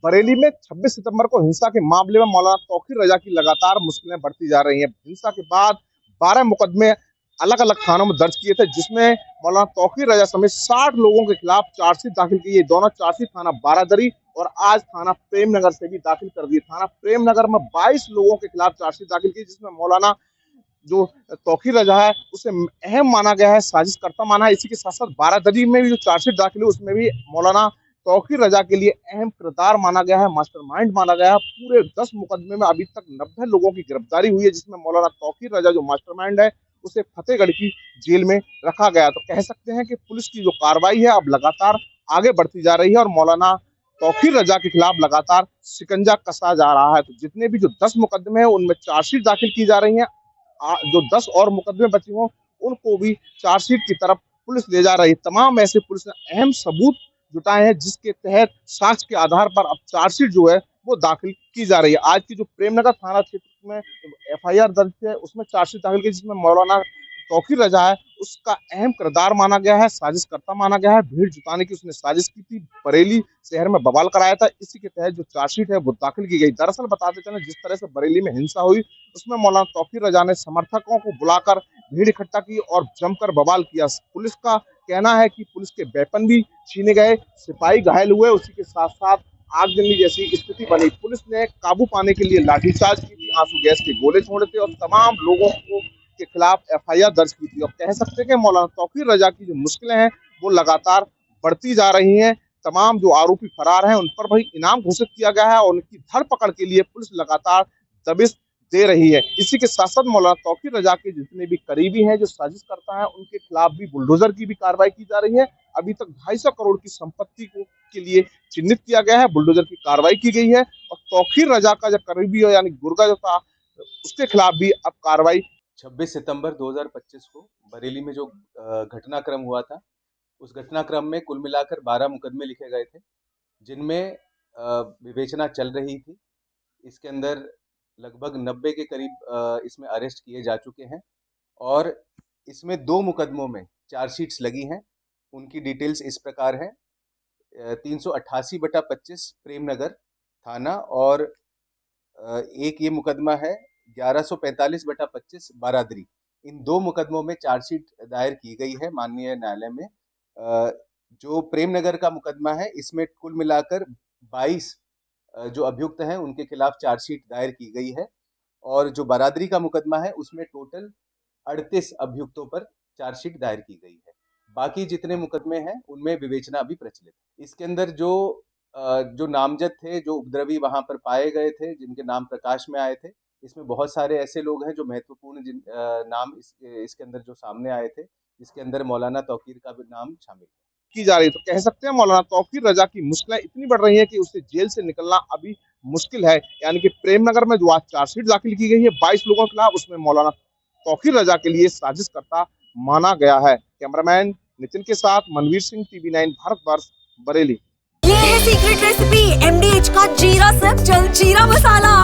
बरेली में 26 सितंबर को हिंसा के मामले में मौलाना तौकीर रजा की लगातार मुश्किलें बढ़ती जा रही हैं। हिंसा के बाद 12 मुकदमे अलग अलग थानों में दर्ज किए थे, जिसमें मौलाना तौकीर रजा समेत 60 लोगों के खिलाफ चार्जशीट दाखिल की। ये दोनों चार्जशीट थाना बारादरी और आज थाना प्रेमनगर से भी दाखिल कर दी। थाना प्रेमनगर में 22 लोगों के खिलाफ चार्जशीट दाखिल की, जिसमें मौलाना जो तौकीर रजा है उसे अहम माना गया है, साजिशकर्ता माना है। इसी के साथ साथ बारादरी में भी जो चार्जशीट दाखिल हुई उसमें भी मौलाना तौकीर रजा के लिए अहम किरदार माना गया है, मास्टरमाइंड माना गया है। पूरे 10 मुकदमे में अभी तक 90 लोगों की गिरफ्तारी हुई है, जिसमें मौलाना तौकीर रजा जो मास्टरमाइंड है उसे फतेहगढ़ की जेल में रखा गया। तो कह सकते हैं कि पुलिस की जो कार्रवाई है अब लगातार आगे बढ़ती जा रही है और मौलाना तौकीर रजा के खिलाफ लगातार शिकंजा कसा जा रहा है। तो जितने भी जो 10 मुकदमे हैं उनमें चार्जशीट दाखिल की जा रही है। जो 10 और मुकदमे बचे हों उनको भी चार्जशीट की तरफ पुलिस ले जा रही है। तमाम ऐसे पुलिस ने अहम सबूत जुटाए हैं, जिसके तहत साक्ष्य के आधार पर अब चार्जशीट जो है वो दाखिल की जा रही है। आज की जो प्रेमनगर थाना क्षेत्र में एफआईआर दर्ज है उसमें चार्जशीट दाखिल की, जिसमें मौलाना तौकीर रजा है उसका अहम किरदार माना गया है, साजिशकर्ता माना गया है। भीड़ जुटाने की उसने साजिश की थी, बरेली शहर में बवाल कराया था। इसी के तहत जो चार्जशीट है वो दाखिल की गई। दरअसल बताते चले, जिस तरह से बरेली में हिंसा हुई उसमें मौलाना तौकीर रजा ने समर्थकों को बुलाकर भीड़ इकट्ठा की और जमकर बवाल किया। पुलिस का कहना है कि पुलिस के वेपन भी छीने गए, सिपाही घायल हुए, उसी के साथ साथ आगजनी जैसी स्थिति बनी। पुलिस ने काबू पाने के लिए लाठीचार्ज की थी, आंसू गैस के गोले छोड़े थे और तमाम लोगों को के खिलाफ एफआईआर दर्ज की थी। और कह सकते हैं कि मौलाना तौकीर रजा की जो मुश्किलें हैं वो लगातार बढ़ती जा रही हैं। तमाम जो आरोपी फरार हैं उन पर भी इनाम घोषित किया गया है और उनकी धरपकड़ के लिए पुलिस लगातार दबिश दे रही है। इसी के साथ साथ मौलाना तौकीर रजा के जितने भी करीबी हैं, जो साजिश करता है, उनके खिलाफ भी बुलडोजर की भी कार्रवाई की जा रही है। अभी तक 250 करोड़ की संपत्ति को के लिए चिन्हित किया गया है, बुलडोजर की कार्रवाई की गई है और तौकीर रजा का जो करीबी हो यानी गुर्गा जो था उसके खिलाफ भी अब कार्रवाई 26 सितंबर 2025 को बरेली में जो घटनाक्रम हुआ था, उस घटनाक्रम में कुल मिलाकर 12 मुकदमे लिखे गए थे, जिनमें विवेचना चल रही थी। इसके अंदर लगभग 90 के करीब इसमें अरेस्ट किए जा चुके हैं और इसमें 2 मुकदमों में चार्जशीट्स लगी हैं। उनकी डिटेल्स इस प्रकार है: 388/25 प्रेमनगर थाना और एक ये मुकदमा है 1145/25 बारादरी। इन 2 मुकदमों में चार्जशीट दायर की गई है माननीय न्यायालय में। जो प्रेमनगर का मुकदमा है इसमें कुल मिलाकर 22 जो अभियुक्त हैं उनके खिलाफ चार्जशीट दायर की गई है और जो बारादरी का मुकदमा है उसमें टोटल 38 अभियुक्तों पर चार्जशीट दायर की गई है। बाकी जितने मुकदमे हैं उनमें विवेचना अभी प्रचलित है। इसके अंदर जो नामजद थे, जो उपद्रवी वहां पर पाए गए थे, जिनके नाम प्रकाश में आए थे, इसमें बहुत सारे ऐसे लोग हैं जो महत्वपूर्ण नाम इसके अंदर जो सामने आए थे, जिसके अंदर मौलाना तौकीर का भी नाम शामिल है। की जा रही है। तो कह सकते हैं मौलाना तौकीर रजा की मुश्किलें इतनी बढ़ रही हैं कि उसे जेल से निकलना अभी मुश्किल है। यानी कि प्रेमनगर में जो आज चार्जशीट दाखिल की गई है 22 लोगों के खिलाफ, उसमें मौलाना तौकीर रजा के लिए साजिशकर्ता माना गया है। कैमरामैन नितिन के साथ मनवीर सिंह, TV9 भारतवर्ष, बरेली। ये है सीक्रेट रेसिपी MDH का जीरा सब जल जीरा मसाला।